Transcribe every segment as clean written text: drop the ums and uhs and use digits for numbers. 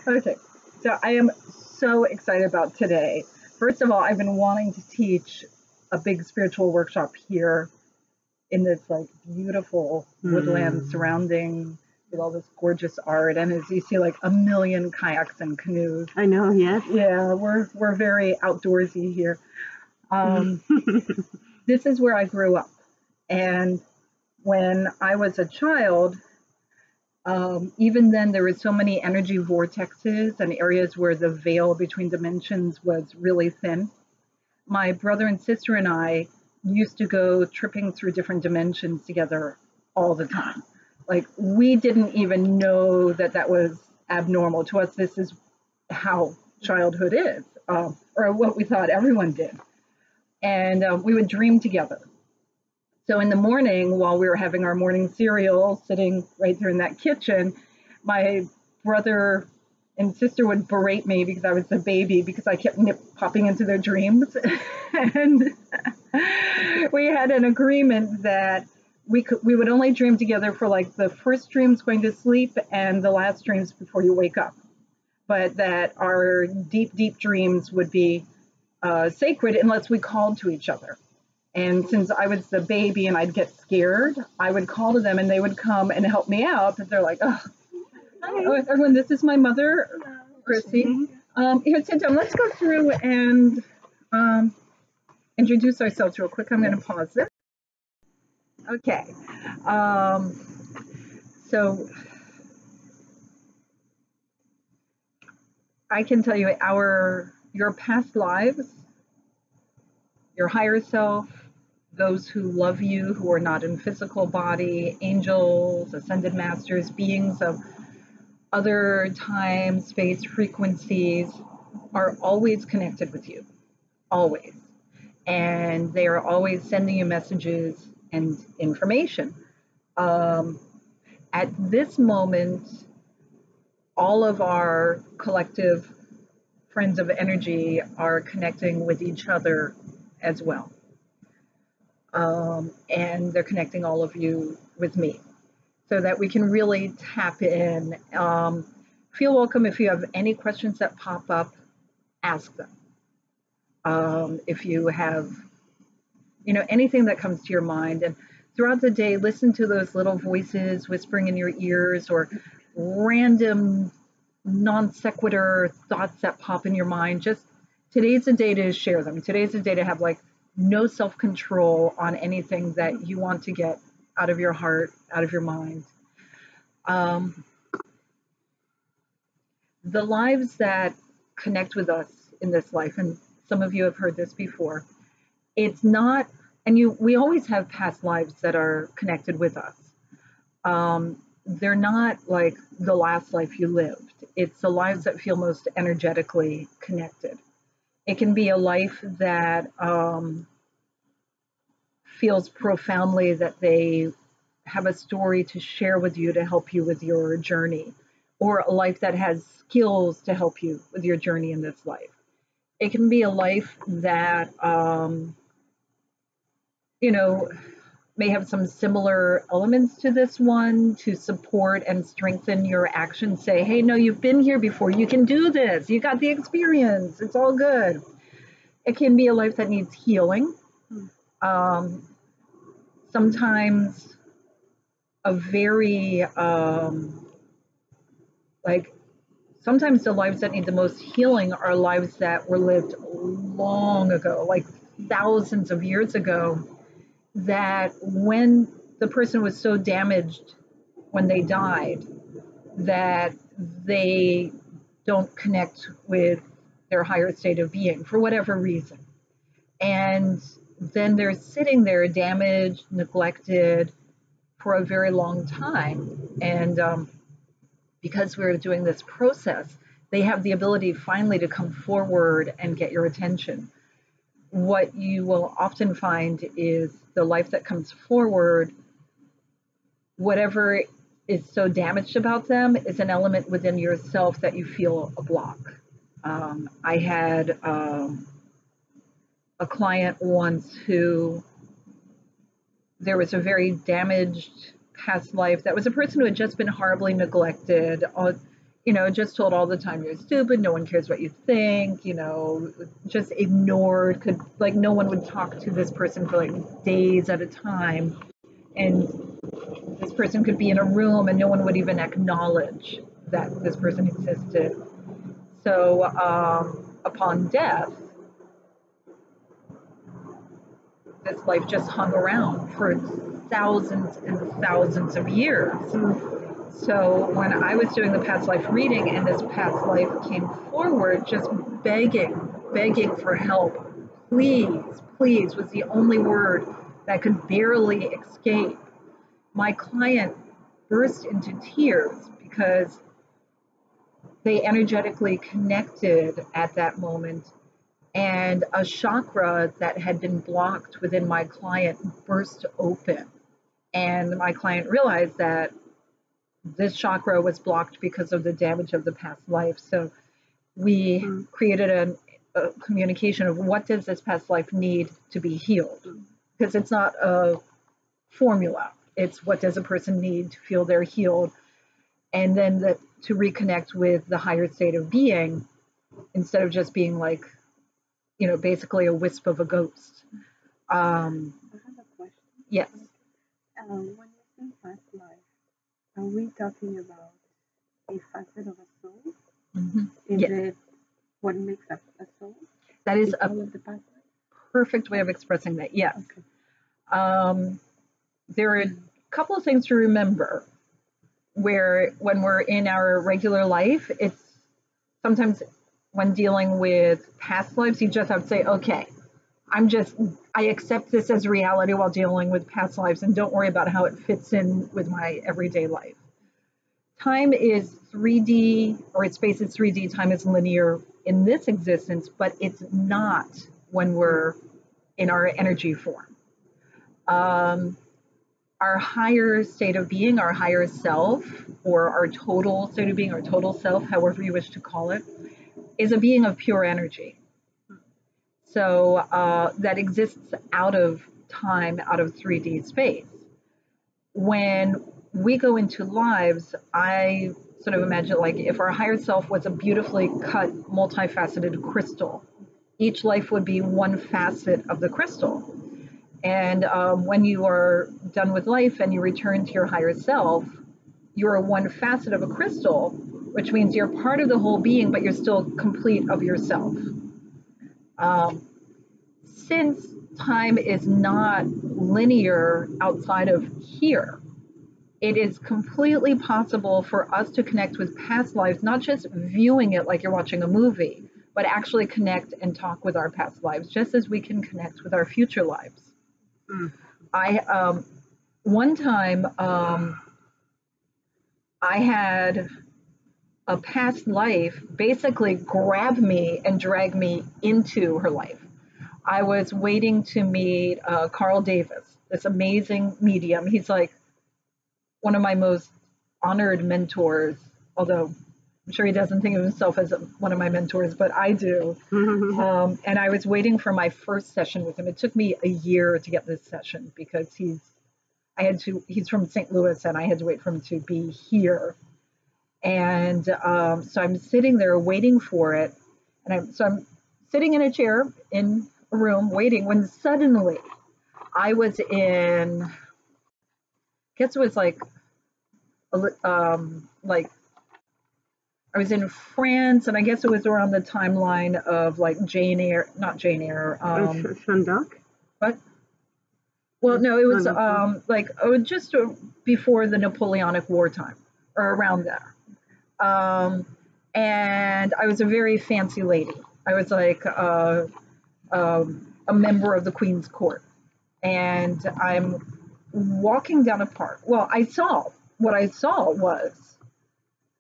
Okay, so I am so excited about today. First of all, I've been wanting to teach a big spiritual workshop here in this like beautiful woodland surrounding with all this gorgeous art, and as you see, like a million kayaks and canoes. I know, yes. Yeah, we're very outdoorsy here. This is where I grew up, and when I was a child, even then there were so many energy vortexes and areas where the veil between dimensions was really thin. My brother and sister and I used to go tripping through different dimensions together all the time. Like, we didn't even know that that was abnormal. To us, this is how childhood is, or what we thought everyone did. And we would dream together. So in the morning, while we were having our morning cereal, sitting right there in that kitchen, my brother and sister would berate me because I was a baby because I kept popping into their dreams. And we had an agreement that we would only dream together for like the first dreams going to sleep and the last dreams before you wake up. But that our deep, deep dreams would be sacred unless we called to each other. And since I was the baby and I'd get scared, I would call to them and they would come and help me out. But they're like, oh, hi, everyone, this is my mother, Chrissy. Here, sit down. Let's go through and introduce ourselves real quick. I'm going to pause this. Okay. So I can tell you your past lives, your higher self, those who love you, who are not in physical body, angels, ascended masters, beings of other time, space, frequencies, are always connected with you, always. And they are always sending you messages and information. At this moment, all of our collective friends of energy are connecting with each other as well. And they're connecting all of you with me so that we can really tap in. Feel welcome. If you have any questions that pop up, ask them. If you have, anything that comes to your mind, and throughout the day, listen to those little voices whispering in your ears or random non sequitur thoughts that pop in your mind. Just today's the day to share them. Today's the day to have like no self-control on anything that you want to get out of your heart, out of your mind. The lives that connect with us in this life, and some of you have heard this before, it's not, and we always have past lives that are connected with us. They're not like the last life you lived. It's the lives that feel most energetically connected. It can be a life that feels profoundly that they have a story to share with you to help you with your journey, or a life that has skills to help you with your journey in this life. It can be a life that, may have some similar elements to this one to support and strengthen your action. Say, hey, no, you've been here before. You can do this. You got the experience. It's all good. It can be a life that needs healing. Sometimes a very, sometimes the lives that need the most healing are lives that were lived long ago, like thousands of years ago, that when the person was so damaged when they died that they don't connect with their higher state of being for whatever reason. And then they're sitting there damaged, neglected for a very long time. And because we're doing this process, they have the ability finally to come forward and get your attention. What you will often find is the life that comes forward, whatever is so damaged about them is an element within yourself that you feel a block. I had a client once who there was a very damaged past life that was a person who had just been horribly neglected. just told all the time you're stupid, no one cares what you think, just ignored, no one would talk to this person for like days at a time. And this person could be in a room and no one would even acknowledge that this person existed. So upon death, this life just hung around for thousands and thousands of years. So when I was doing the past life reading and this past life came forward, just begging for help, please was the only word that could barely escape. My client burst into tears because they energetically connected at that moment, and a chakra that had been blocked within my client burst open. And my client realized that this chakra was blocked because of the damage of the past life. So we created a communication of what does this past life need to be healed? Because it's not a formula. It's what does a person need to feel they're healed, and then to reconnect with the higher state of being instead of just being like, basically a wisp of a ghost. I have a question. Yes. When you say past life, are we talking about a facet of a soul? Mm-hmm. Is yes. it what makes up a soul? That is all of the past life? Perfect way of expressing that. Yes. Okay. There are a couple of things to remember where when we're in our regular life, it's sometimes when dealing with past lives, you just have to say, okay, I accept this as reality while dealing with past lives and don't worry about how it fits in with my everyday life. Time is 3D, or space is 3D, time is linear in this existence, but it's not when we're in our energy form. Our higher state of being, our higher self, or our total state of being, our total self, however you wish to call it, is a being of pure energy. So that exists out of time, out of 3D space. When we go into lives, I sort of imagine like if our higher self was a beautifully cut, multifaceted crystal, each life would be one facet of the crystal. And when you are done with life and you return to your higher self, you're one facet of a crystal, which means you're part of the whole being, but you're still complete of yourself. Since time is not linear outside of here, it is completely possible for us to connect with past lives, not just viewing it like you're watching a movie, but actually connect and talk with our past lives, just as we can connect with our future lives. One time I had a past life basically grab me and drag me into her life. I was waiting to meet Carl Davis, this amazing medium. He's like one of my most honored mentors, although I'm sure he doesn't think of himself as one of my mentors, but I do. And I was waiting for my first session with him. It took me a year to get this session because he's from St. Louis and I had to wait for him to be here. And so I'm sitting there waiting for it. And I'm sitting in a chair in a room waiting when suddenly I was in, I guess it was like I was in France, and I guess it was around the timeline of like not Jane Eyre. Jeanne d'Arc? What? Well, no, it was just before the Napoleonic War time, or around there. And I was a very fancy lady. I was like a member of the Queen's Court. And I'm walking down a park. Well, what I saw was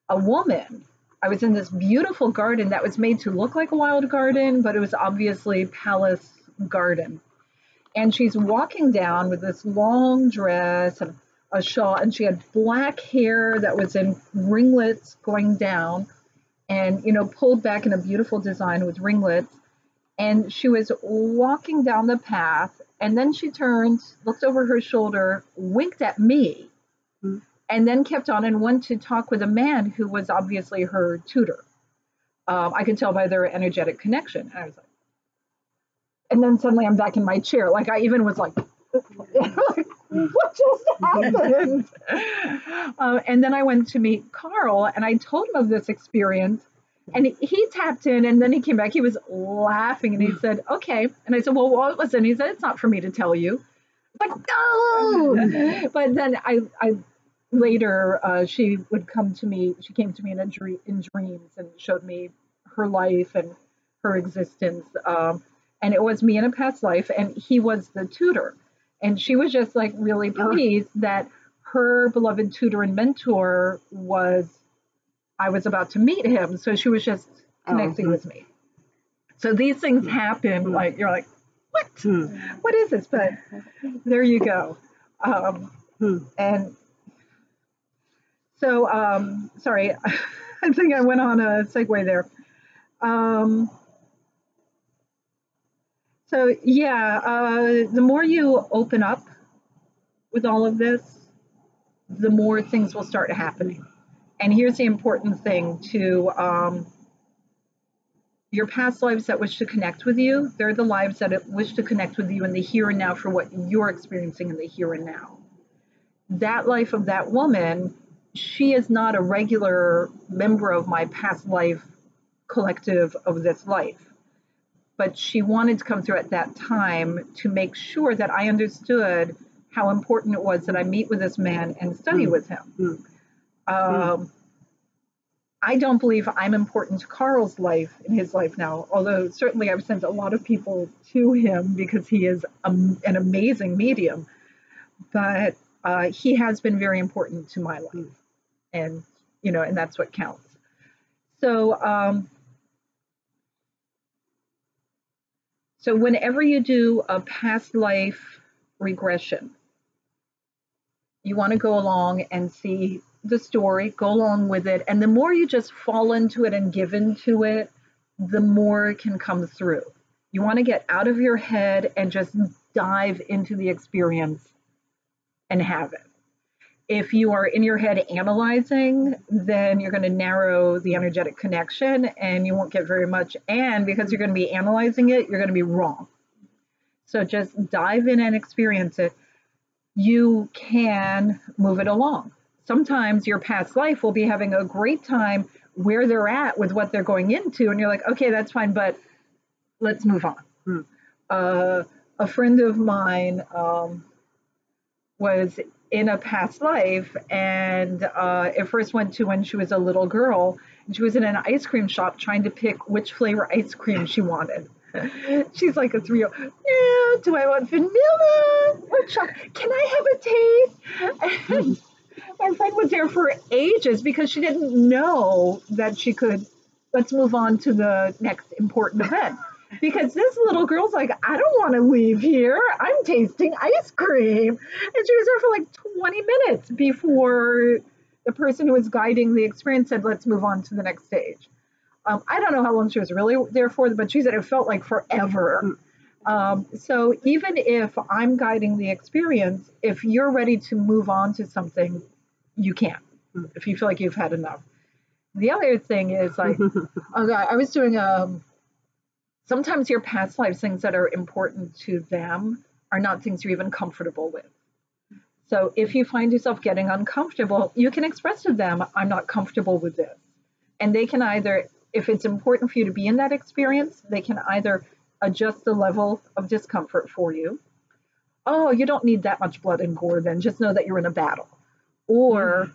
a woman. I was in this beautiful garden that was made to look like a wild garden, but it was obviously palace garden. And she's walking down with this long dress and a shawl, and she had black hair that was in ringlets going down and, pulled back in a beautiful design with ringlets. And she was walking down the path, and then she turned, looked over her shoulder, winked at me, and then kept on and went to talk with a man who was obviously her tutor. I could tell by their energetic connection. And I was like, and then suddenly I'm back in my chair. Like I even was like, like what just happened? And then I went to meet Carl, and I told him of this experience, and he tapped in, and then he came back. He was laughing, and he said, "Okay." And I said, "Well, what was it?" And he said, "It's not for me to tell you." Like, no. But then I later she would come to me. She came to me in dreams and showed me her life and her existence. And it was me in a past life, and he was the tutor. And she was just like really pleased that her beloved tutor and mentor I was about to meet him. So she was just connecting with me. So these things happen, like you're like, what? What is this? But there you go. And so, sorry, I think I went on a segue there. So yeah, the more you open up with all of this, the more things will start happening. And here's the important thing to your past lives that wish to connect with you, they're the lives that wish to connect with you in the here and now for what you're experiencing in the here and now. That life of that woman, she is not a regular member of my past life collective of this life. But she wanted to come through at that time to make sure that I understood how important it was that I meet with this man and study with him. I don't believe I'm important to Carl's life in his life now, although certainly I've sent a lot of people to him because he is an amazing medium. But he has been very important to my life, and and that's what counts. So, so whenever you do a past life regression, you want to go along and see the story, go along with it. And the more you just fall into it and give into it, the more it can come through. You want to get out of your head and just dive into the experience and have it. If you are in your head analyzing, then you're going to narrow the energetic connection and you won't get very much. And because you're going to be analyzing it, you're going to be wrong. So just dive in and experience it. You can move it along. Sometimes your past life will be having a great time where they're at with what they're going into, and you're like, okay, that's fine, but let's move on. A friend of mine was in a past life, and it first went to when she was a little girl, and she was in an ice cream shop trying to pick which flavor ice cream she wanted. She's like a 3-year-old. Yeah, do I want vanilla or chocolate? Can I have a taste? And my friend was there for ages because she didn't know that she could, let's move on to the next important event. Because this little girl's like, I don't want to leave here. I'm tasting ice cream. And she was there for like 20 minutes before the person who was guiding the experience said, let's move on to the next stage. I don't know how long she was really there for, but she said it felt like forever. So even if I'm guiding the experience, if you're ready to move on to something, you can, if you feel like you've had enough. The other thing is like, I was doing, sometimes your past lives, things that are important to them are not things you're even comfortable with. So if you find yourself getting uncomfortable, you can express to them, I'm not comfortable with this. And they can either, if it's important for you to be in that experience, they can either adjust the level of discomfort for you. Oh, you don't need that much blood and gore then, just know that you're in a battle. Or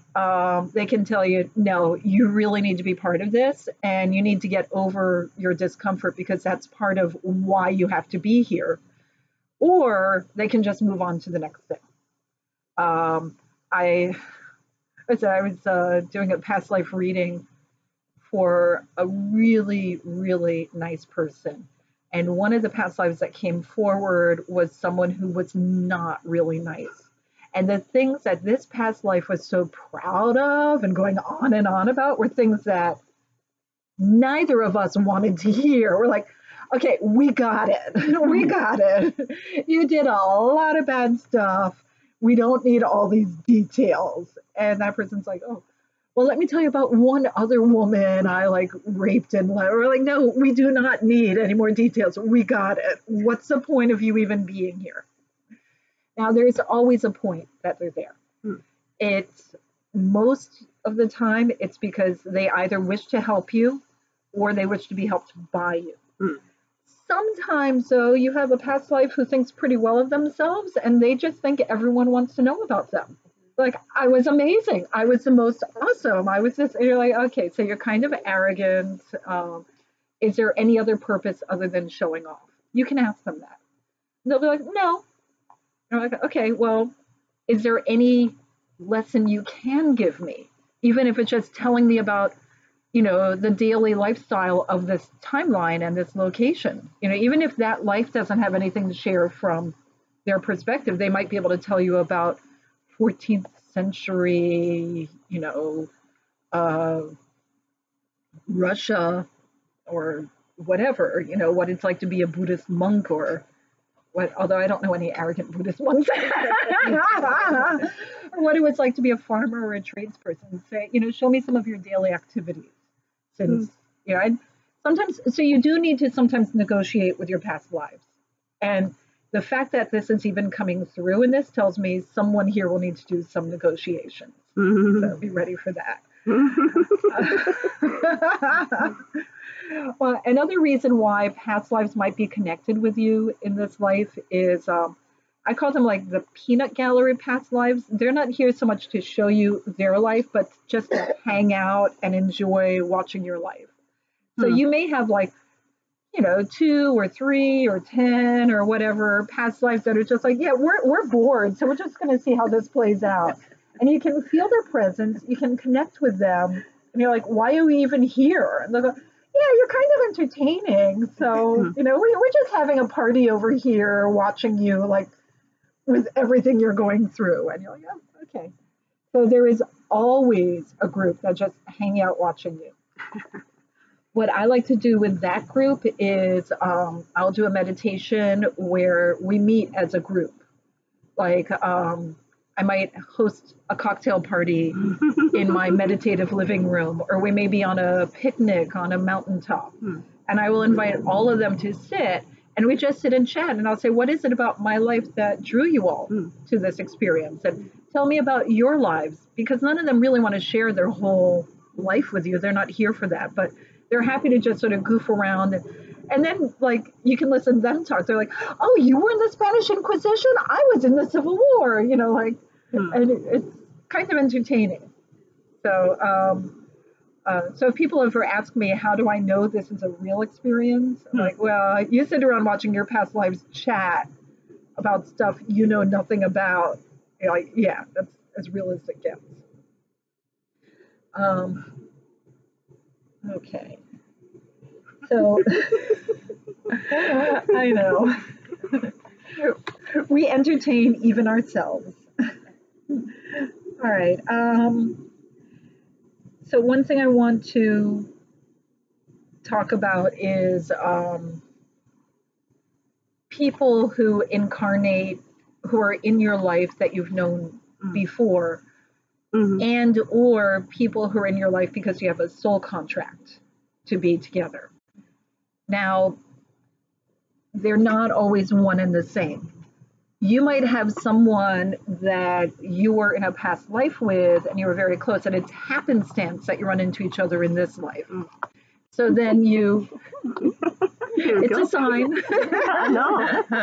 they can tell you, no, you really need to be part of this and you need to get over your discomfort because that's part of why you have to be here. Or they can just move on to the next thing. I was doing a past life reading for a really, really nice person. And one of the past lives that came forward was someone who was not really nice. And the things that this past life was so proud of and going on and on about were things that neither of us wanted to hear. We're like, okay, we got it. We got it. You did a lot of bad stuff. We don't need all these details. And that person's like, oh, well, let me tell you about one other woman I like raped and we're like, no, we do not need any more details. We got it. What's the point of you even being here? Now, there's always a point that they're there. It's most of the time, it's because they either wish to help you or they wish to be helped by you. Sometimes, though, you have a past life who thinks pretty well of themselves and they just think everyone wants to know about them. Like, I was amazing. I was the most awesome. I was this. And you're like, okay, so you're kind of arrogant. Is there any other purpose other than showing off? You can ask them that. And they'll be like, no. And I'm like, okay, well, is there any lesson you can give me? Even if it's just telling me about, you know, the daily lifestyle of this timeline and this location. You know, even if that life doesn't have anything to share from their perspective, they might be able to tell you about 14th century, you know, Russia or whatever, you know, what it's like to be a Buddhist monk or what, although I don't know any arrogant Buddhist monks, or what it was like to be a farmer or a tradesperson. Say, you know, show me some of your daily activities. Since, you know, sometimes, so you do need to sometimes negotiate with your past lives. And the fact that this is even coming through in this tells me someone here will need to do some negotiations. So be ready for that. Well, another reason why past lives might be connected with you in this life is I call them like the peanut gallery past lives. They're not here so much to show you their life, but just to hang out and enjoy watching your life. So you may have like, you know, 2 or 3 or 10 or whatever past lives that are just like, yeah, we're bored, so we're just going to see how this plays out. And you can feel their presence, you can connect with them, and you're like, why are we even here? And they'll go, yeah, you're kind of entertaining. So, you know, we're just having a party over here watching you, like, with everything you're going through. And you're like, oh, okay. So there is always a group that just hang out watching you. What I like to do with that group is I'll do a meditation where we meet as a group. Like I might host a cocktail party in my meditative living room, or we may be on a picnic on a mountaintop. And I will invite all of them to sit, and we just sit and chat. And I'll say, what is it about my life that drew you all to this experience? And tell me about your lives, because none of them really want to share their whole life with you. They're not here for that, but they're happy to just sort of goof around. And then, like, you can listen to them talk. They're like, oh, you were in the Spanish Inquisition? I was in the Civil War, you know, like, and it's kind of entertaining. So, so if people ever ask me, how do I know this is a real experience? I'm like, well, you sit around watching your past lives chat about stuff you know nothing about. You're like, yeah, that's as real as it gets. Okay. So, I know. We entertain even ourselves. All right. So one thing I want to talk about is people who incarnate, who are in your life that you've known before, and or people who are in your life because you have a soul contract to be together. Now, they're not always one and the same. You might have someone that you were in a past life with and you were very close, and it's happenstance that you run into each other in this life. So then it's a sign. No. So,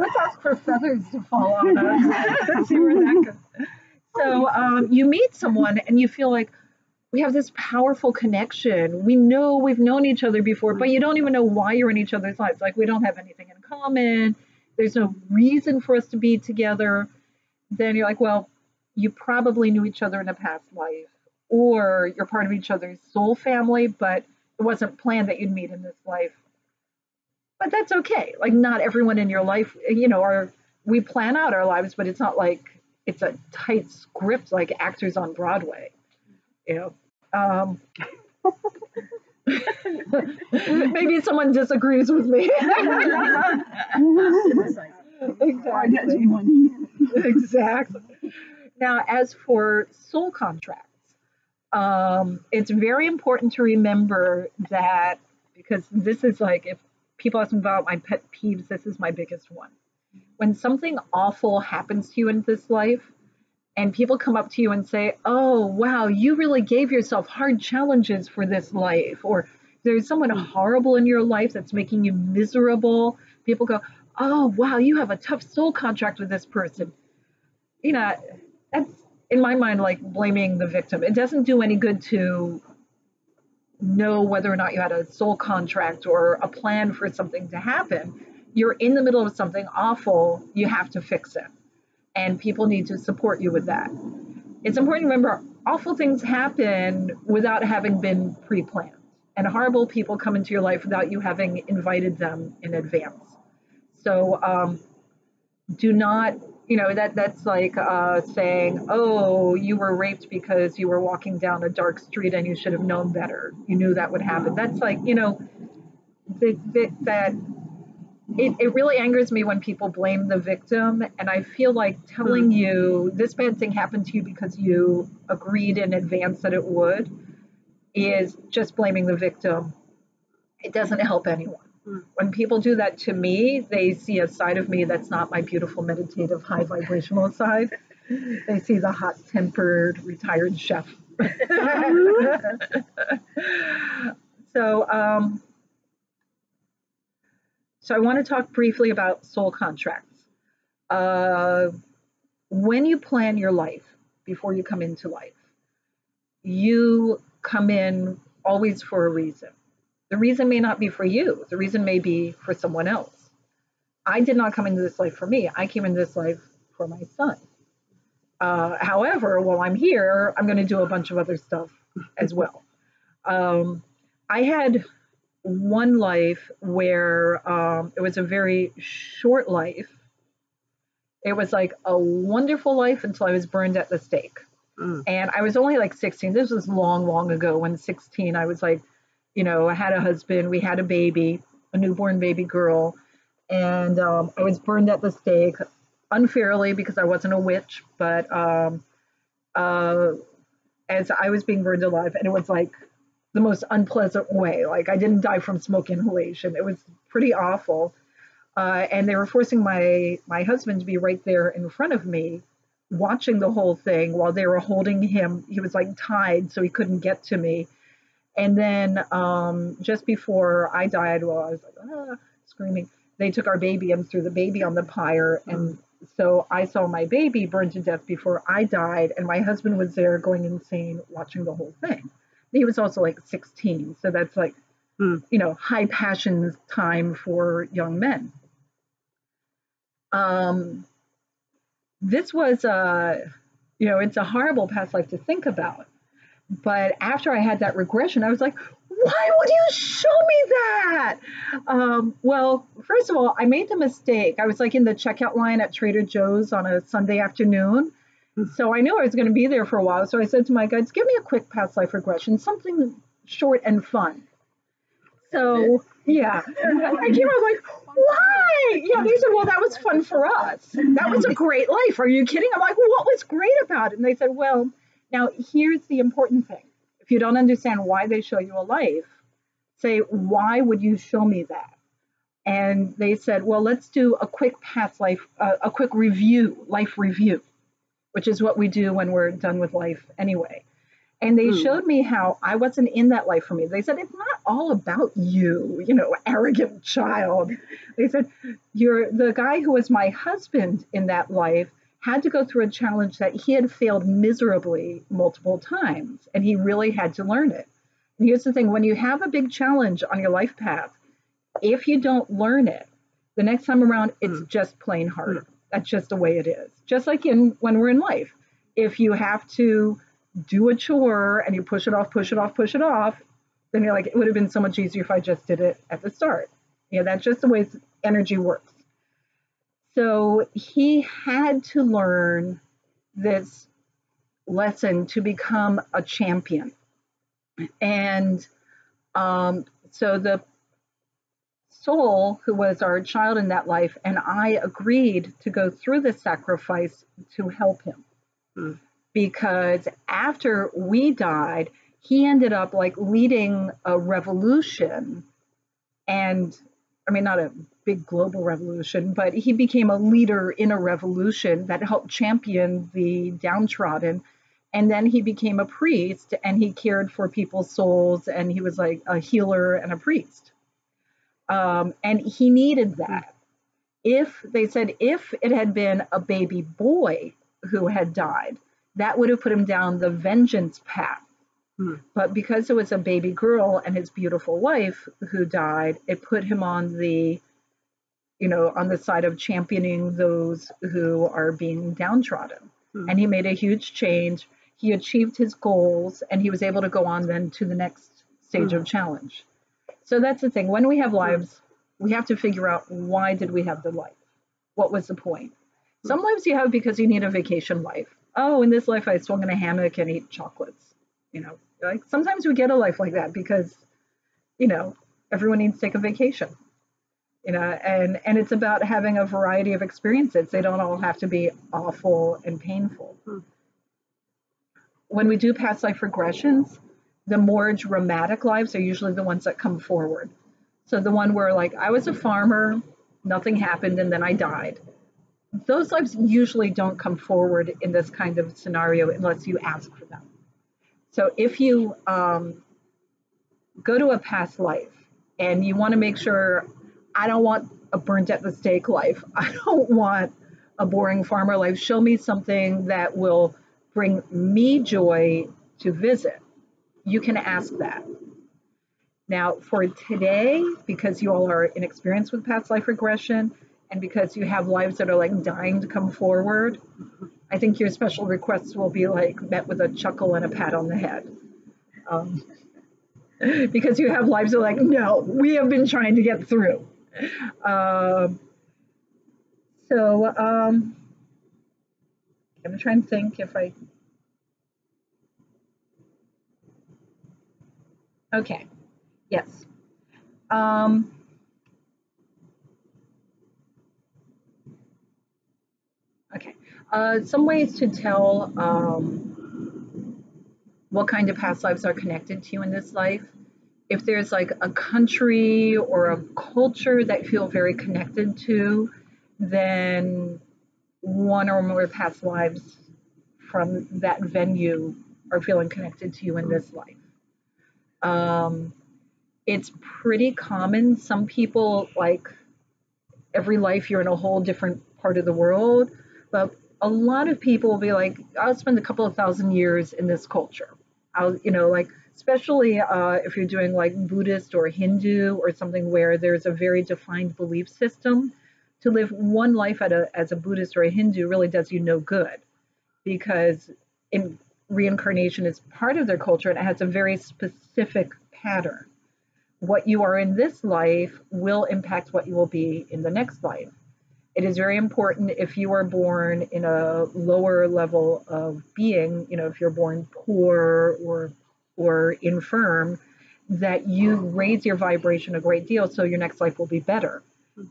let's ask for feathers to fall on us. See where that goes. So you meet someone and you feel like, we have this powerful connection. We know we've known each other before, but you don't even know why you're in each other's lives. Like, we don't have anything in common. There's no reason for us to be together. Then you're like, well, you probably knew each other in a past life, or you're part of each other's soul family, but it wasn't planned that you'd meet in this life. But that's okay. Like, not everyone in your life, you know, we plan out our lives, but it's not like it's a tight script like actors on Broadway. You know, maybe someone disagrees with me. I got Exactly. you money. Exactly. Now, as for soul contracts, it's very important to remember that, because this is like, if people ask me about my pet peeves, this is my biggest one. When something awful happens to you in this life, and people come up to you and say, "Oh, wow, you really gave yourself hard challenges for this life," or there's someone horrible in your life that's making you miserable, people go, "Oh, wow, you have a tough soul contract with this person." You know, that's in my mind like blaming the victim. It doesn't do any good to know whether or not you had a soul contract or a plan for something to happen. You're in the middle of something awful, you have to fix it. And people need to support you with that. It's important to remember awful things happen without having been pre planned. And horrible people come into your life without you having invited them in advance. So do not, that's like saying, "Oh, you were raped because you were walking down a dark street and you should have known better. You knew that would happen." That's like, that it really angers me when people blame the victim. And I feel like telling you this bad thing happened to you because you agreed in advance that it would is just blaming the victim. It doesn't help anyone. When people do that to me, they see a side of me that's not my beautiful, meditative, high vibrational side. They see the hot tempered, retired chef. So, so I want to talk briefly about soul contracts. When you plan your life before you come into life, you come in always for a reason. The reason may not be for you. The reason may be for someone else. I did not come into this life for me. I came into this life for my son. However, while I'm here, I'm going to do a bunch of other stuff as well. I had one life where it was a very short life. It was like a wonderful life until I was burned at the stake. And I was only like 16. This was long, long ago. When 16, I was like, I had a husband, we had a baby, a newborn baby girl, and I was burned at the stake unfairly because I wasn't a witch, but as I was being burned alive, and it was like the most unpleasant way. Like, I didn't die from smoke inhalation. It was pretty awful. And they were forcing my husband to be right there in front of me, watching the whole thing while they were holding him. He was like tied, so he couldn't get to me. And then just before I died, while I was like screaming, they took our baby and threw the baby on the pyre. And so I saw my baby burned to death before I died, and my husband was there going insane watching the whole thing. He was also like 16, so that's like, high passion time for young men. This was, it's a horrible past life to think about. But after I had that regression, I was like, why would you show me that? Well, first of all, I made the mistake. I was like in the checkout line at Trader Joe's on a Sunday afternoon. So I knew I was going to be there for a while. So I said to my guides, give me a quick past life regression, something short and fun. So, yeah. I came out like, why? Yeah, they said, well, that was fun for us. That was a great life. Are you kidding? I'm like, well, what was great about it? And they said, well, now here's the important thing. If you don't understand why they show you a life, say, why would you show me that? And they said, well, let's do a quick past life, a quick review, life review, which is what we do when we're done with life anyway. And they showed me how I wasn't in that life for me. They said, it's not all about you, arrogant child. They said, you're the guy who was my husband in that life had to go through a challenge that he had failed miserably multiple times, and he really had to learn it. And here's the thing, when you have a big challenge on your life path, if you don't learn it, the next time around, it's just plain harder. That's just the way it is. Just like when we're in life. If you have to do a chore and you push it off, then you're like, it would have been so much easier if I just did it at the start. That's just the way energy works. So he had to learn this lesson to become a champion. And so soul who was our child in that life, and I agreed to go through the sacrifice to help him. Mm. Because after we died, he ended up like leading a revolution, and I mean, not a big global revolution, but he became a leader in a revolution that helped champion the downtrodden. And then he became a priest, and he cared for people's souls, and he was like a healer and a priest. And he needed that. If they said if it had been a baby boy who had died, that would have put him down the vengeance path. But because it was a baby girl and his beautiful wife who died, it put him on the, on the side of championing those who are being downtrodden. And he made a huge change. He achieved his goals, and he was able to go on then to the next stage of challenge. So that's the thing. When we have lives, we have to figure out, why did we have the life? What was the point? Some lives you have because you need a vacation life. Oh, in this life I swung in a hammock and ate chocolates. Like sometimes we get a life like that because, everyone needs to take a vacation. And it's about having a variety of experiences. They don't all have to be awful and painful. When we do past life regressions, the more dramatic lives are usually the ones that come forward. So the one where like I was a farmer, nothing happened, and then I died. Those lives usually don't come forward in this kind of scenario unless you ask for them. So if you go to a past life and you want to make sure, I don't want a burnt at the stake life, I don't want a boring farmer life, show me something that will bring me joy to visit, you can ask that. Now for today, because you all are inexperienced with past life regression, and because you have lives that are like dying to come forward, I think your special requests will be like met with a chuckle and a pat on the head. Because you have lives that are like, no, we have been trying to get through. I'm trying to think if I... Okay, yes. Okay, some ways to tell what kind of past lives are connected to you in this life. If there's like a country or a culture that you feel very connected to, then one or more past lives from that venue are feeling connected to you in this life. It's pretty common. Some people, like every life you're in a whole different part of the world, but a lot of people will be like, I'll spend a couple of thousand years in this culture. Like especially if you're doing like Buddhist or Hindu or something where there's a very defined belief system, to live one life as a Buddhist or a Hindu really does you no good, because reincarnation is part of their culture and it has a very specific pattern. What you are in this life will impact what you will be in the next life. It is very important if you are born in a lower level of being, if you're born poor or infirm, that you raise your vibration a great deal so your next life will be better.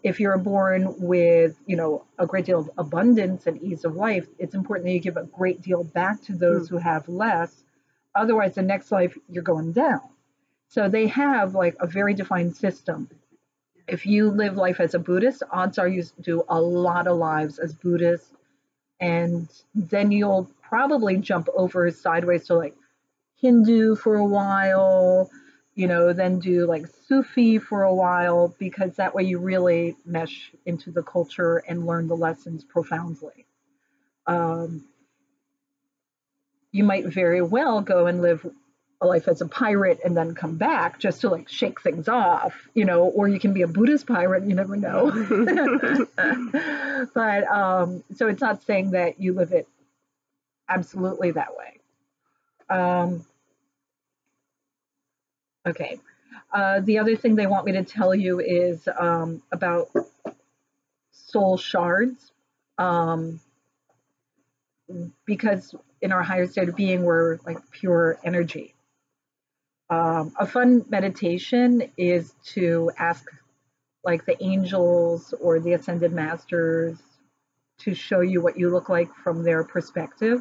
If you're born with, a great deal of abundance and ease of life, it's important that you give a great deal back to those who have less. Otherwise, the next life, you're going down. So they have like a very defined system. If you live life as a Buddhist, odds are you do a lot of lives as Buddhist, and then you'll probably jump over sideways to like Hindu for a while, then do like Sufi for a while, because that way you really mesh into the culture and learn the lessons profoundly. You might very well go and live a life as a pirate and then come back just to like shake things off, or you can be a Buddhist pirate, you never know. But so it's not saying that you live it absolutely that way. Okay. The other thing they want me to tell you is about soul shards. Because in our higher state of being, we're like pure energy. A fun meditation is to ask like the angels or the ascended masters to show you what you look like from their perspective,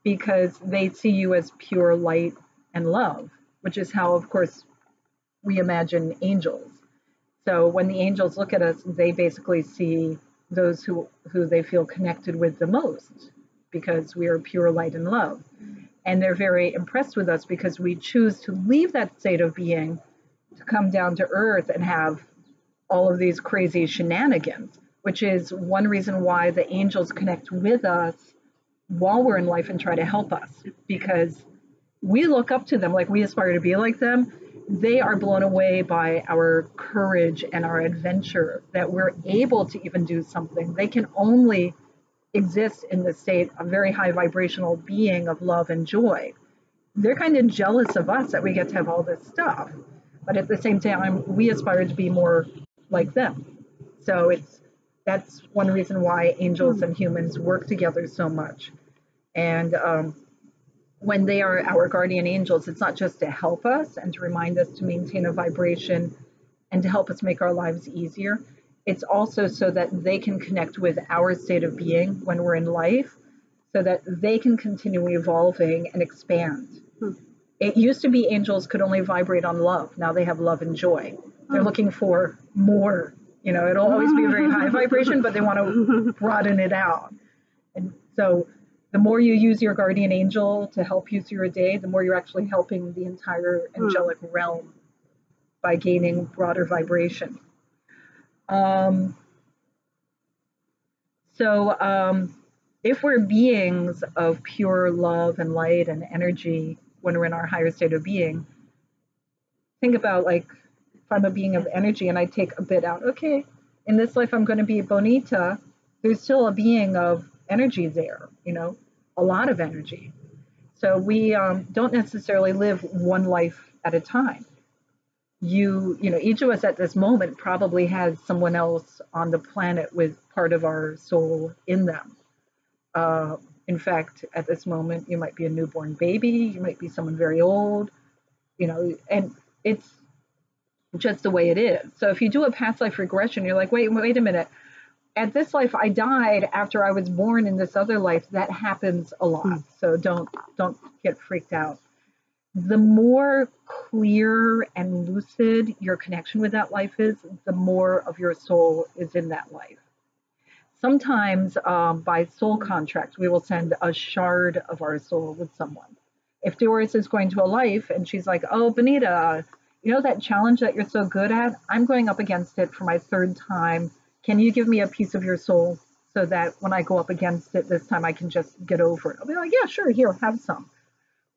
because they see you as pure light and love, which is how, of course, we imagine angels. So when the angels look at us, they basically see those who they feel connected with the most, because we are pure light and love. And they're very impressed with us because we choose to leave that state of being to come down to earth and have all of these crazy shenanigans, which is one reason why the angels connect with us while we're in life and try to help us, because we look up to them, like we aspire to be like them. They are blown away by our courage and our adventure, that we're able to even do something. They can only exist in the state of very high vibrational being of love and joy. They're kind of jealous of us that we get to have all this stuff, but at the same time, we aspire to be more like them. So that's one reason why angels and humans work together so much. And when they are our guardian angels, it's not just to help us and to remind us to maintain a vibration and to help us make our lives easier. It's also so that they can connect with our state of being when we're in life, so that they can continue evolving and expand. It used to be angels could only vibrate on love. Now they have love and joy. They're looking for more. You know, it'll always be a very high vibration, but they want to broaden it out. And so the more you use your guardian angel to help you through your day, the more you're actually helping the entire angelic realm by gaining broader vibration. If we're beings of pure love and light and energy when we're in our higher state of being, think about, like, if I'm a being of energy and I take a bit out, okay, in this life I'm going to be Bonita, there's still a being of energy there, you know, a lot of energy. So we don't necessarily live one life at a time. You know, each of us at this moment probably has someone else on the planet with part of our soul in them. In fact, at this moment, you might be a newborn baby, you might be someone very old, you know, and it's just the way it is. So if you do a past life regression, you're like, wait a minute. At this life, I died after I was born in this other life. That happens a lot. So don't get freaked out. The more clear and lucid your connection with that life is, the more of your soul is in that life. Sometimes by soul contract, we will send a shard of our soul with someone. If Doris is going to a life and she's like, oh, Bonita, you know that challenge that you're so good at? I'm going up against it for my third time. Can you give me a piece of your soul so that when I go up against it this time, I can just get over it? I'll be like, yeah, sure, here, have some.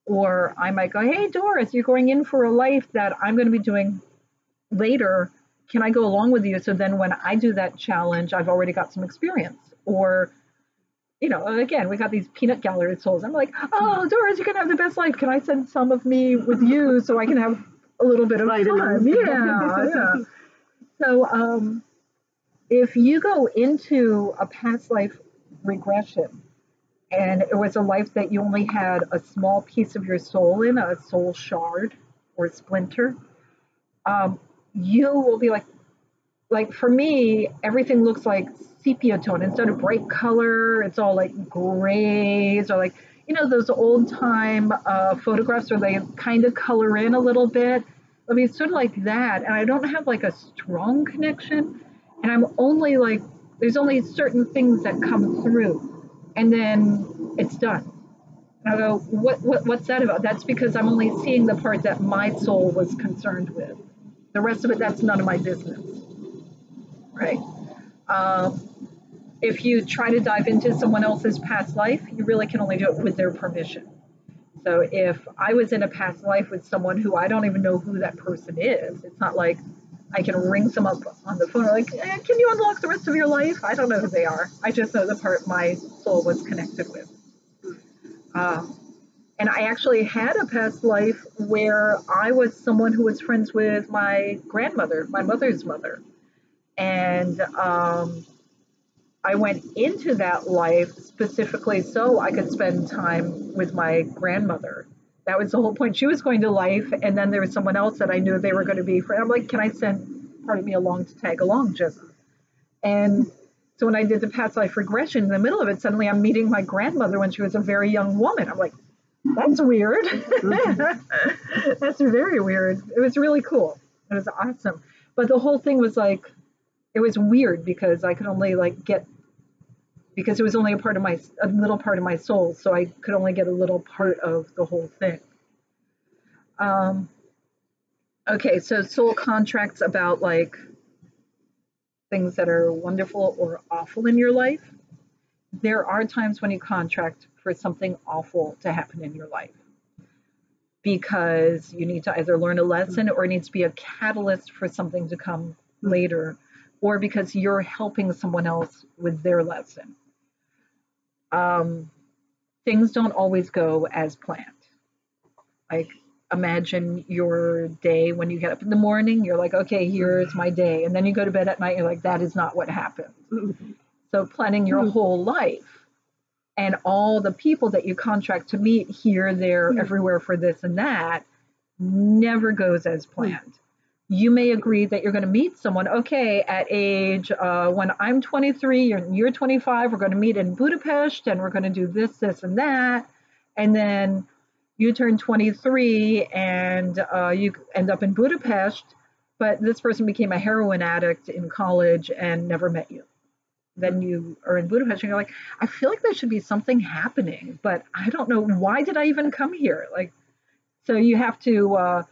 Or I might go, hey, Doris, you're going in for a life that I'm going to be doing later. Can I go along with you? So then when I do that challenge, I've already got some experience. Or, you know, again, we got these peanut gallery souls. I'm like, oh, Doris, you're going to have the best life. Can I send some of me with you so I can have a little bit of fun? Yeah. So if you go into a past life regression, and it was a life that you only had a small piece of your soul in, a soul shard or splinter, you will be like for me, everything looks like sepia tone. Instead of bright color, it's all like grays, or like, you know, those old time photographs where they kind of color in a little bit. I mean, it's sort of like that. And I don't have like a strong connection. And I'm only like, there's only certain things that come through. And then it's done. And I go, what's that about? That's because I'm only seeing the part that my soul was concerned with. The rest of it, that's none of my business, right? If you try to dive into someone else's past life, you really can only do it with their permission. So if I was in a past life with someone who I don't even know who that person is, it's not like I can ring them up on the phone, like, can you unlock the rest of your life? I don't know who they are. I just know the part my soul was connected with. And I actually had a past life where I was someone who was friends with my grandmother, my mother's mother. And I went into that life specifically so I could spend time with my grandmother. That was the whole point. She was going to life, and then there was someone else that I knew they were going to be friends. I'm like, can I send part of me along to tag along just. And so when I did the past life regression, in the middle of it, suddenly I'm meeting my grandmother when she was a very young woman. I'm like, that's weird. That's very weird. It was really cool. It was awesome. But the whole thing was like, it was weird because I could only like get, because it was only a little part of my soul. So I could only get a little part of the whole thing. Okay, so soul contracts about like things that are wonderful or awful in your life. There are times when you contract for something awful to happen in your life because you need to either learn a lesson or it needs to be a catalyst for something to come later, or because you're helping someone else with their lesson. Things don't always go as planned. Like, imagine your day when you get up in the morning, you're like, okay, here's my day. And then you go to bed at night, you're like, that is not what happened. So planning your whole life and all the people that you contract to meet here, there, everywhere for this and that never goes as planned. You may agree that you're going to meet someone, okay, at age, when I'm 23 and you're 25, we're going to meet in Budapest and we're going to do this, this, and that. And then you turn 23 and you end up in Budapest, but this person became a heroin addict in college and never met you. Then you are in Budapest and you're like, I feel like there should be something happening, but I don't know, why did I even come here? Like, so you have to,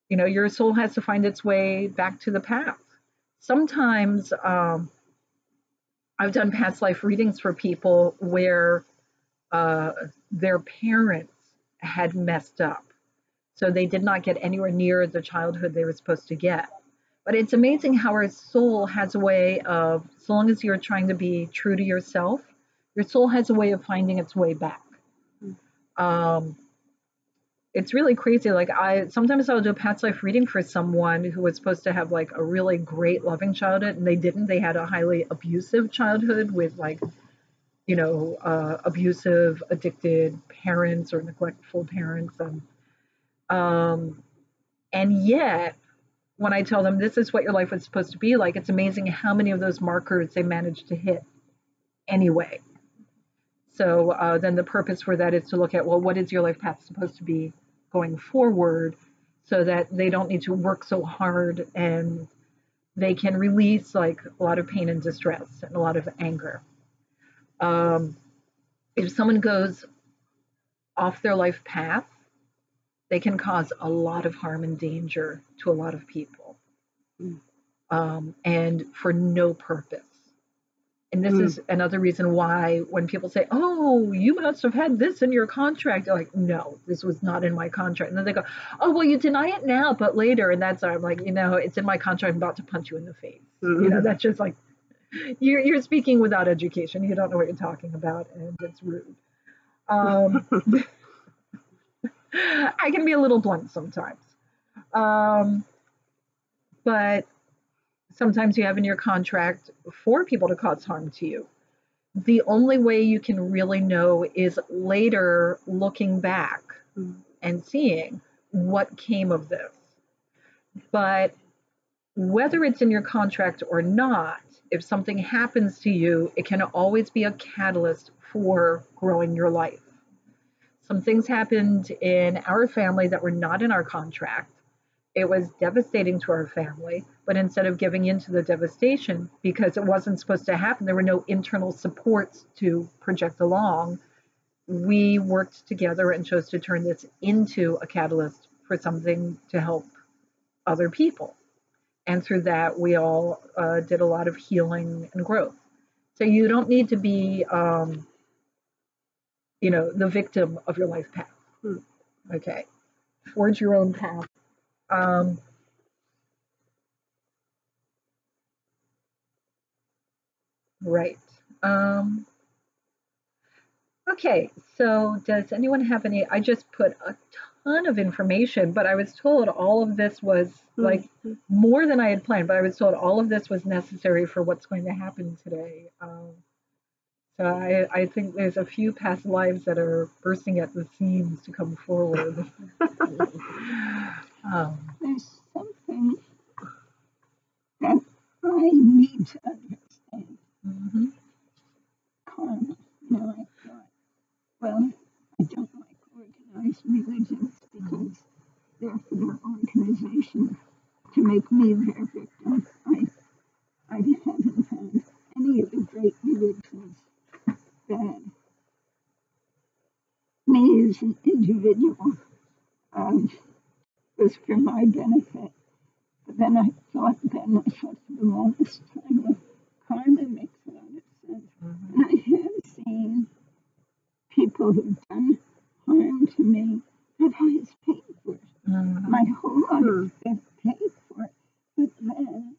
your soul has to find its way back to the path. Sometimes I've done past life readings for people where their parents had messed up. So they did not get anywhere near the childhood they were supposed to get. But it's amazing how our soul has a way of, so long as you're trying to be true to yourself, your soul has a way of finding its way back. It's really crazy. Like sometimes I'll do a past life reading for someone who was supposed to have like a really great loving childhood and they didn't. They had a highly abusive childhood with like, abusive, addicted parents or neglectful parents. And yet, when I tell them this is what your life was supposed to be like, it's amazing how many of those markers they managed to hit anyway. So then the purpose for that is to look at, well, what is your life path supposed to be going forward so that they don't need to work so hard and they can release like a lot of pain and distress and a lot of anger. If someone goes off their life path, they can cause a lot of harm and danger to a lot of people, and for no purpose. And this is another reason why when people say, oh, you must have had this in your contract, they're like, no, this was not in my contract. And then they go, oh, well, you deny it now, but later. And that's, I'm like, it's in my contract. I'm about to punch you in the face. That's just like, you're speaking without education. You don't know what you're talking about, and it's rude. I can be a little blunt sometimes. But sometimes you have in your contract for people to cause harm to you. The only way you can really know is later looking back and seeing what came of this. But whether it's in your contract or not, if something happens to you, it can always be a catalyst for growing your life. Some things happened in our family that were not in our contract. It was devastating to our family, but instead of giving into the devastation, because it wasn't supposed to happen, there were no internal supports to project along, we worked together and chose to turn this into a catalyst for something to help other people. And through that, we all did a lot of healing and growth. So you don't need to be, the victim of your life path. Okay. Forge your own path. Right. Okay, so does anyone have any? I just put a ton of information, but I was told all of this was like more than I had planned, but I was told all of this was necessary for what's going to happen today. So I think there's a few past lives that are bursting at the seams to come forward. There's something I need to understand Mm-hmm. karma. You know, I thought, well, I don't like organized religions because they're for their organization to make me their victim. I haven't found any of the great religions that me as an individual was for my benefit. But then I thought to myself for the longest time, well, karma makes a lot of sense. Mm-hmm. And I have seen people who've done harm to me that has paid for it. Mm-hmm. My whole life they've paid for it. But then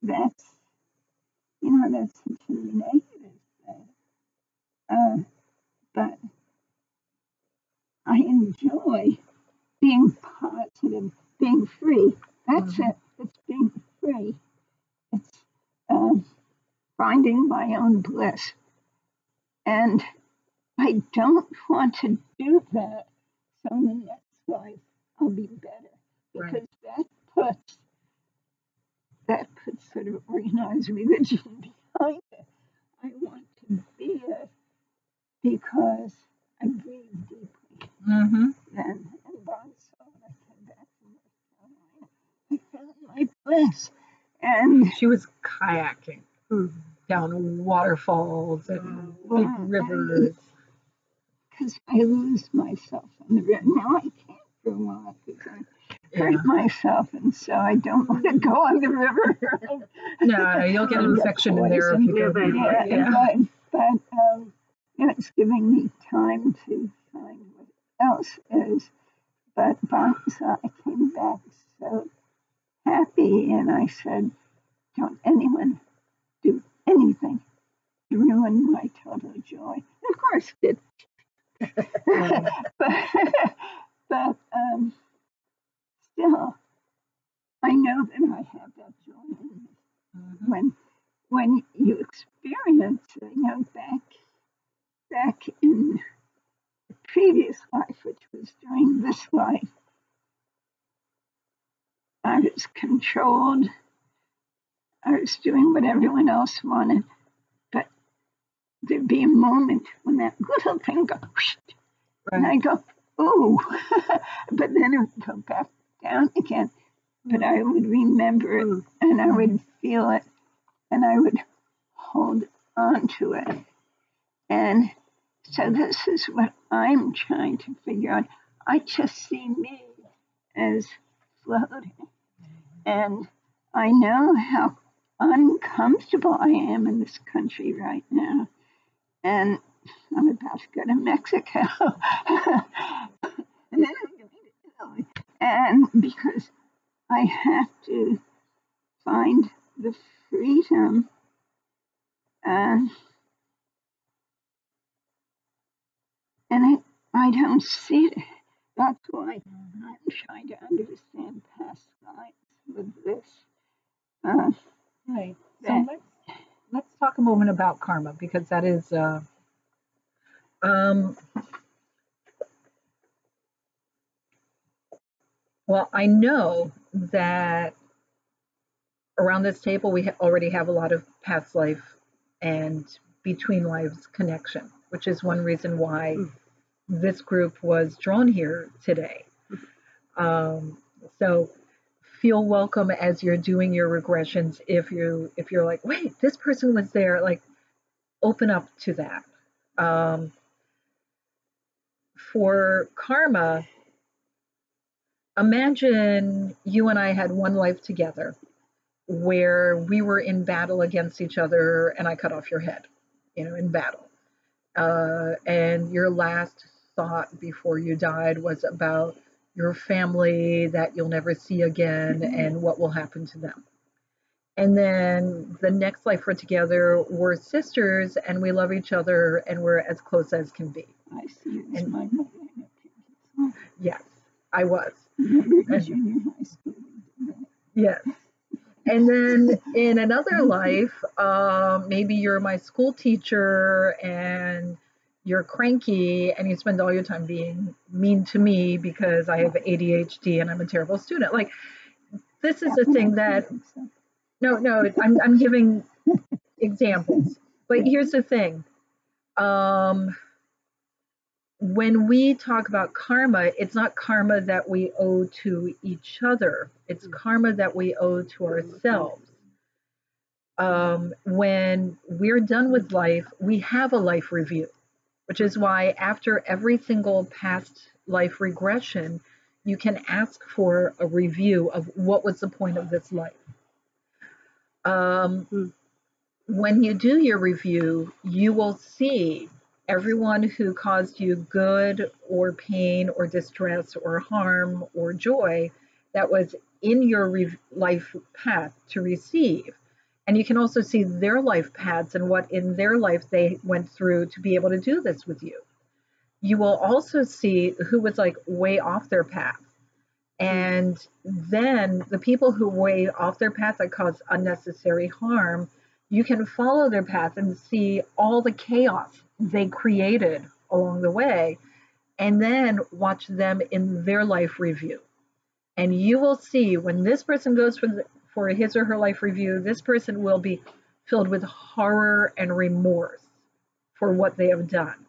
that's, you know, that's such a negative thing. But I enjoy being positive, being free. That's Mm-hmm. it. It's being free. It's finding my own bliss. And I don't want to do that so in the next life I'll be better. Because Right. that puts sort of organized religion behind it. I want to be it because I breathe deeply. Mm-hmm. Then and Bob saw I came back from North Carolina. I found my bliss. And She was kayaking down waterfalls and big rivers. because I lose myself on the river. Now I can't for a while because I hurt Yeah. myself, and so I don't want to go on the river. No, you'll get an infection in there if you go there. But you know, it's giving me time to find what else is. But I came back so happy, and I said, "Don't anyone do anything to ruin my total joy." And of course, it but still, I know that I have that joy in me. Mm-hmm. When you experience, you know, back in the previous life, which was during this life, I was controlled. I was doing what everyone else wanted, but there'd be a moment when that little thing goes, and I go, "Ooh," but then it would go back down again. But I would remember it, and I would feel it, and I would hold on to it. And so this is what I'm trying to figure out. I just see me as floating. And I know how uncomfortable I am in this country right now. And I'm about to go to Mexico. And then I'm going to Italy. And because I have to find the freedom and I don't see it. That's why I'm trying to understand past lives with this. Right. So let's talk a moment about karma because that is well, I know that around this table we already have a lot of past life and between lives connection, which is one reason why this group was drawn here today. So feel welcome as you're doing your regressions. If you're like, wait, this person was there, like open up to that. For karma, imagine you and I had one life together where we were in battle against each other and I cut off your head, in battle. And your last thought before you died was about your family that you'll never see again and what will happen to them. And then the next life we're together, we're sisters and we love each other and we're as close as can be. I see you as my mother. Yes, I was. Junior high school. Yes. And then in another life, maybe you're my school teacher and you're cranky and you spend all your time being mean to me because I have ADHD and I'm a terrible student. Like, this is a thing that No, I'm giving examples. But here's the thing. Um, when we talk about karma, it's not karma that we owe to each other. It's karma that we owe to ourselves. When we're done with life, we have a life review, which is why after every single past life regression, you can ask for a review of what was the point of this life. When you do your review, you will see everyone who caused you good or pain or distress or harm or joy that was in your life path to receive. And you can also see their life paths and what in their life they went through to be able to do this with you. You will also see who was like way off their path. And then the people who way off their path that cause unnecessary harm, you can follow their path and see all the chaos they created along the way, and then watch them in their life review. And you will see when this person goes for his or her life review, this person will be filled with horror and remorse for what they have done.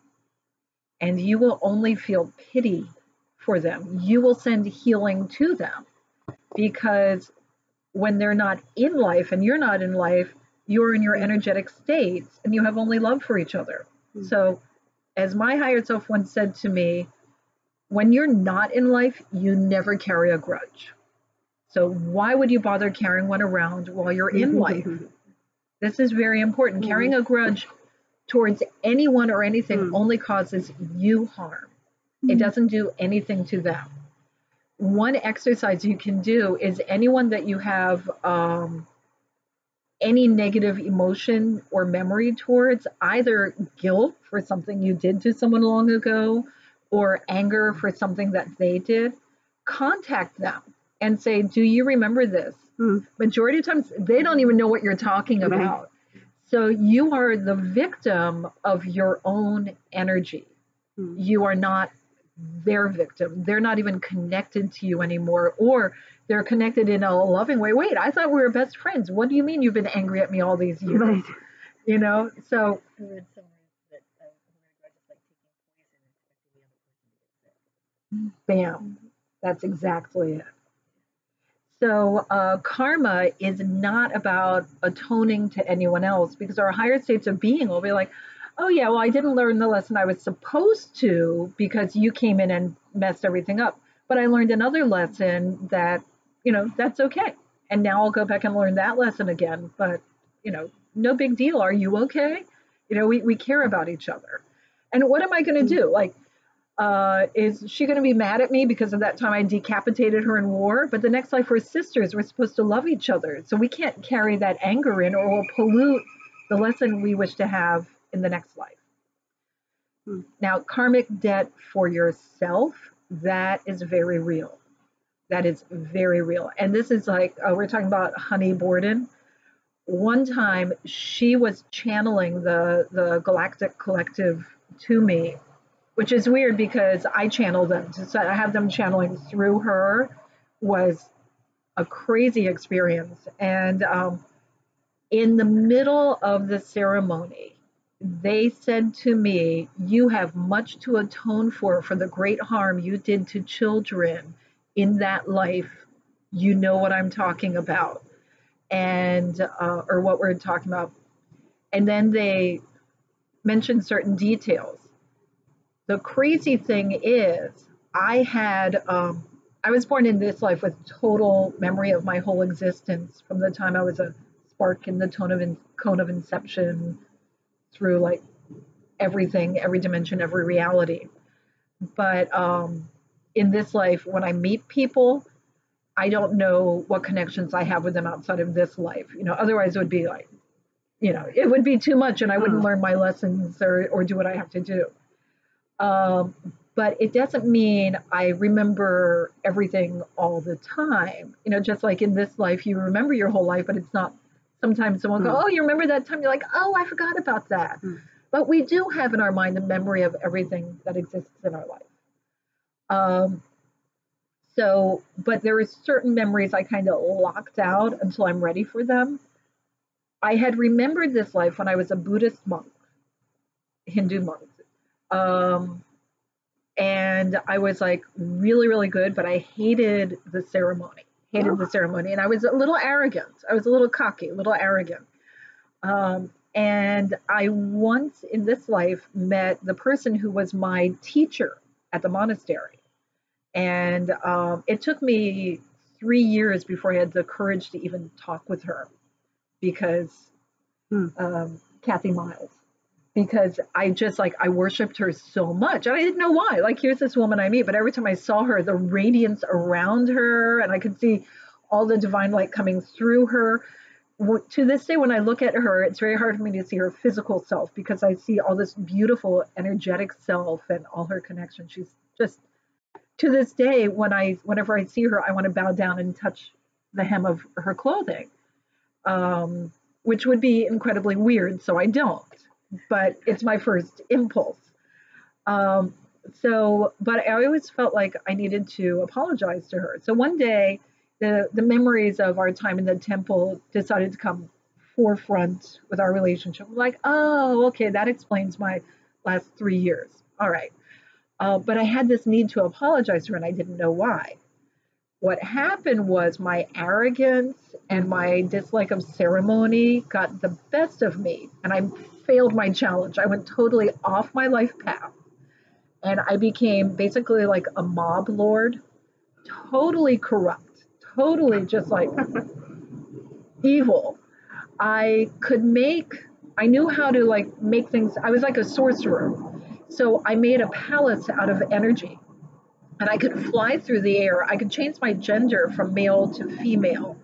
And you will only feel pity for them. You will send healing to them, because when they're not in life and you're not in life, you're in your energetic states and you have only love for each other. So, as my higher self once said to me, when you're not in life, you never carry a grudge. So, why would you bother carrying one around while you're in life? This is very important. Carrying a grudge towards anyone or anything only causes you harm. It doesn't do anything to them. One exercise you can do is anyone that you have any negative emotion or memory towards, either guilt for something you did to someone long ago or anger for something that they did, contact them and say, do you remember this? Majority of times, they don't even know what you're talking about. So you are the victim of your own energy. You are not their victim. They're not even connected to you anymore, or they're connected in a loving way. Wait, I thought we were best friends. What do you mean you've been angry at me all these years? You know, so bam, that's exactly it. So karma is not about atoning to anyone else, because our higher states of being will be like, oh yeah, well, I didn't learn the lesson I was supposed to because you came in and messed everything up. But I learned another lesson that, that's okay. And now I'll go back and learn that lesson again. But, no big deal. Are you okay? We care about each other. And what am I going to do? Like, is she going to be mad at me because of that time I decapitated her in war? But the next life we're sisters. We're supposed to love each other. So we can't carry that anger in, or we'll pollute the lesson we wish to have in the next life. Now, karmic debt for yourself, that is very real. That is very real. And this is like, we're talking about Honey Borden. One time she was channeling the Galactic Collective to me, which is weird because I channel them. So I have them channeling through her was a crazy experience. And in the middle of the ceremony, they said to me, you have much to atone for the great harm you did to children in that life. You know what I'm talking about, and or what we're talking about. And then they mentioned certain details. The crazy thing is, I was born in this life with total memory of my whole existence from the time I was a spark in the cone of inception through like everything, every dimension, every reality. But in this life, when I meet people, I don't know what connections I have with them outside of this life. Otherwise it would be like, it would be too much and I wouldn't learn my lessons or do what I have to do. But it doesn't mean I remember everything all the time. Just like in this life, you remember your whole life, but it's not. Sometimes someone goes, oh, you remember that time? You're like, oh, I forgot about that. But we do have in our mind the memory of everything that exists in our life. So, but there are certain memories I kind of locked out until I'm ready for them. I had remembered this life when I was a Buddhist monk, Hindu monk. Um, and I was like really, really good, but I hated the ceremony, And I was a little arrogant. I was a little cocky, a little arrogant. And I once in this life met the person who was my teacher at the monastery. And it took me 3 years before I had the courage to even talk with her because Kathy Miles, because I just like, I worshiped her so much. And I didn't know why. Like, here's this woman I meet, but every time I saw her, the radiance around her, and I could see all the divine light coming through her. To this day, when I look at her, it's very hard for me to see her physical self because I see all this beautiful energetic self and all her connections. She's just, to this day, whenever I see her, I want to bow down and touch the hem of her clothing, which would be incredibly weird, so I don't. But it's my first impulse. But I always felt like I needed to apologize to her. So one day, the memories of our time in the temple decided to come forefront with our relationship. I'm like, oh, okay, that explains my last 3 years. All right. But I had this need to apologize to her, and I didn't know why. What happened was my arrogance and my dislike of ceremony got the best of me, and I failed my challenge. I went totally off my life path, and I became basically like a mob lord, totally corrupt, totally just like evil. I knew how to like make things. I was like a sorcerer. So I made a palace out of energy, and I could fly through the air. I could change my gender from male to female.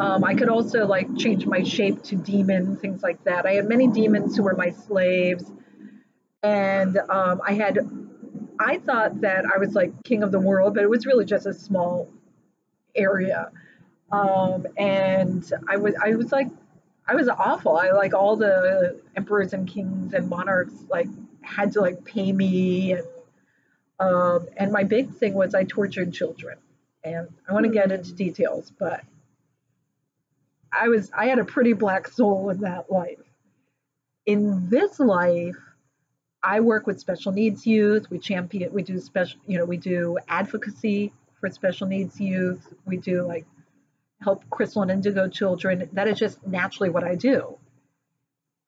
I could also like change my shape to demon, things like that. I had many demons who were my slaves, and I thought that I was like king of the world, but it was really just a small area. And I was awful. I like all the emperors and kings and monarchs like had to like pay me, and my big thing was I tortured children. And I want to get into details, but I had a pretty black soul in that life. In this life, I work with special needs youth. We do special, we do advocacy for special needs youth. We do like help crystal and indigo children. That is just naturally what I do.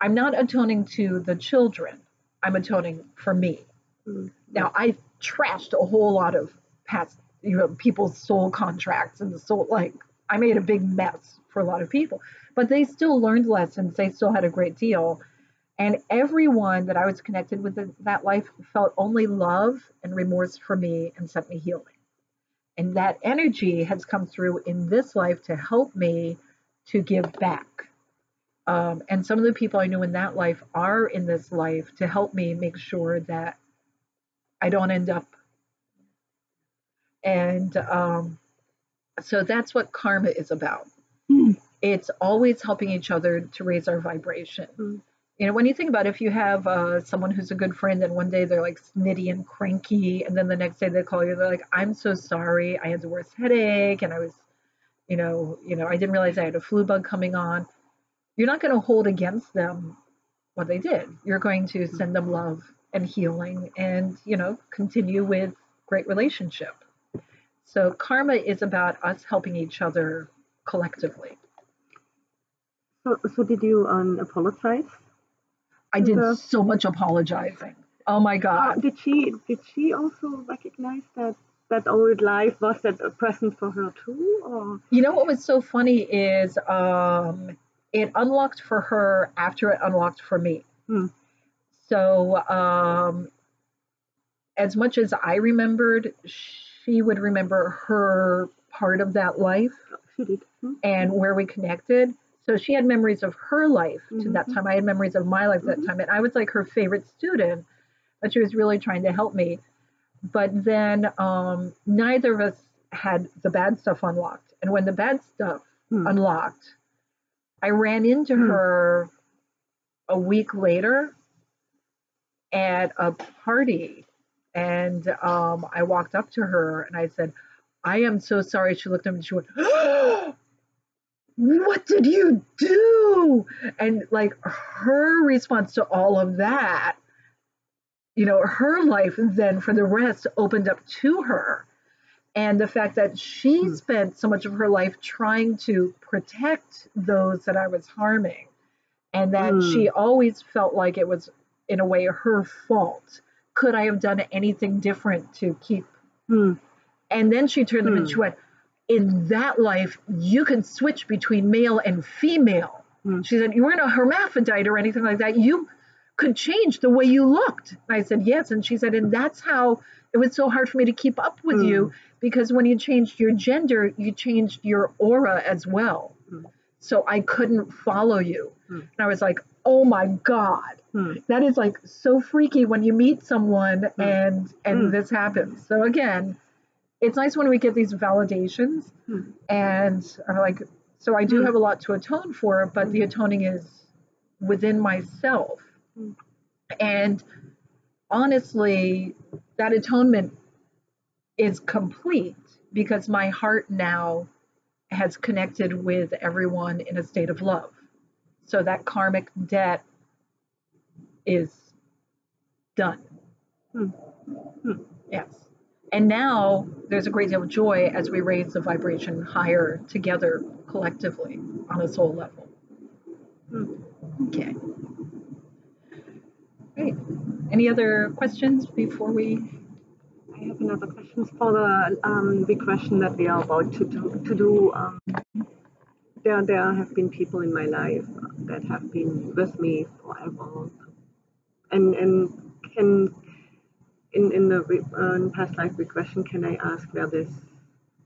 I'm not atoning to the children. I'm atoning for me. Now, I trashed a whole lot of past, people's soul contracts and the soul, like, I made a big mess for a lot of people, but they still learned lessons. They still had a great deal. And everyone that I was connected with in that life felt only love and remorse for me and sent me healing. And that energy has come through in this life to help me to give back. And some of the people I knew in that life are in this life to help me make sure that I don't end up. And so that's what karma is about. It's always helping each other to raise our vibration. When you think about it, if you have someone who's a good friend and one day they're like snitty and cranky, and then the next day they call you, they're like, I'm so sorry, I had the worst headache, and I was, I didn't realize I had a flu bug coming on. You're not going to hold against them what they did. You're going to send them love and healing and, continue with great relationship. So karma is about us helping each other collectively. So did you apologize? I did so much apologizing. Oh my God. Did she also recognize that old life? Was that a present for her too? Or? What was so funny is it unlocked for her after it unlocked for me. So as much as I remembered, she would remember her part of that life. She did. And where we connected. So she had memories of her life to that time. I had memories of my life that time. And I was like her favorite student, but she was really trying to help me. But then neither of us had the bad stuff unlocked. And when the bad stuff unlocked, I ran into her a week later at a party. And I walked up to her and I said, I am so sorry. She looked at me and she went, oh, what did you do? And like her response to all of that, you know, her life then for the rest opened up to her. And the fact that she spent so much of her life trying to protect those that I was harming, and that she always felt like it was, in a way, her fault. Could I have done anything different to keep? And then she turned them and she went, in that life, you can switch between male and female. She said, you weren't a hermaphrodite or anything like that. You could change the way you looked. And I said, yes. And she said, and that's how it was so hard for me to keep up with you, because when you changed your gender, you changed your aura as well. So I couldn't follow you. And I was like, oh my God, that is like so freaky when you meet someone and this happens. So again, it's nice when we get these validations and are like, so I do have a lot to atone for, but the atoning is within myself. And honestly, that atonement is complete because my heart now has connected with everyone in a state of love. So that karmic debt is done. Yes. And now there's a great deal of joy as we raise the vibration higher together collectively on a soul level. Okay. Great. Any other questions before we? I have another question for the regression that we are about to do. There have been people in my life that have been with me forever, and can in the past life regression, can I ask where this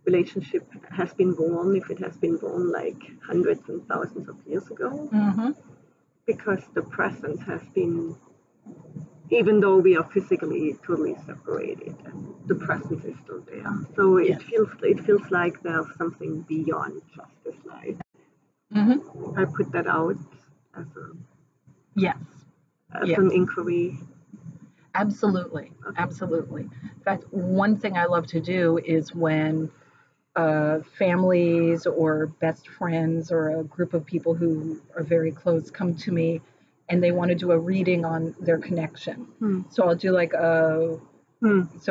relationship has been born, if it has been born like hundreds and thousands of years ago? Because the presence has been, even though we are physically totally separated, the presence is still there. So it feels like there's something beyond just this life. I put that out as an inquiry. Absolutely. Absolutely. In fact, one thing I love to do is when families or best friends or a group of people who are very close come to me and they want to do a reading on their connection. So I'll do like so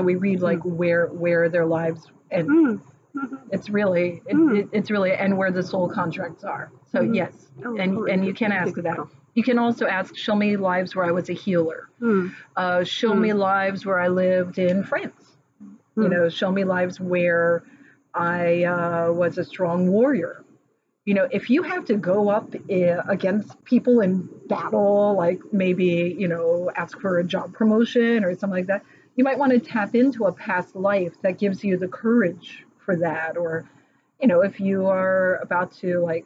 we read like where their lives, and it's really it's really, and where the soul contracts are. So yes, and you can ask that. You can also ask, show me lives where I was a healer. Show me lives where I lived in France. You know, show me lives where I was a strong warrior. You know, if you have to go up against people in battle, like maybe, you know, ask for a job promotion or something like that, you might want to tap into a past life that gives you the courage for that. Or, you know, if you are about to like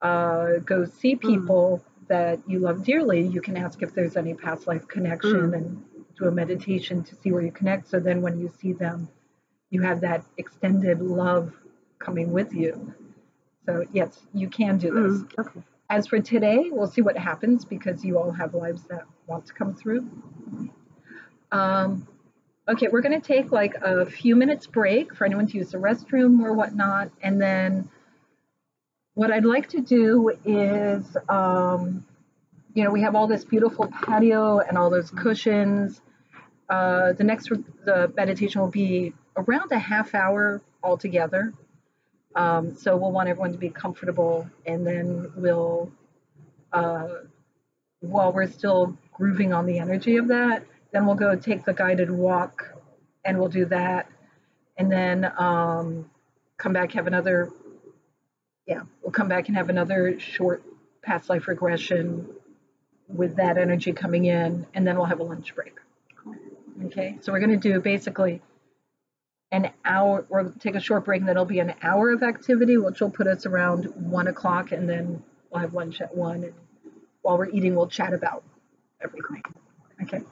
go see people that you love dearly, you can ask if there's any past life connection and do a meditation to see where you connect. So then when you see them, you have that extended love coming with you. So yes, you can do this. Okay. As for today, we'll see what happens because you all have lives that want to come through. Okay, we're going to take like a few minutes break for anyone to use the restroom or whatnot. And then what I'd like to do is, you know, we have all this beautiful patio and all those cushions. The meditation will be around a half hour altogether. So we'll want everyone to be comfortable, and then we'll, while we're still grooving on the energy of that, then we'll go take the guided walk, and we'll do that, and then come back, have another, we'll come back and have another short past life regression with that energy coming in, and then we'll have a lunch break. Okay, so we're going to do basically an hour, or take a short break, and then it'll be an hour of activity, which will put us around 1 o'clock, and then we'll have lunch at 1, and while we're eating, we'll chat about everything. Okay.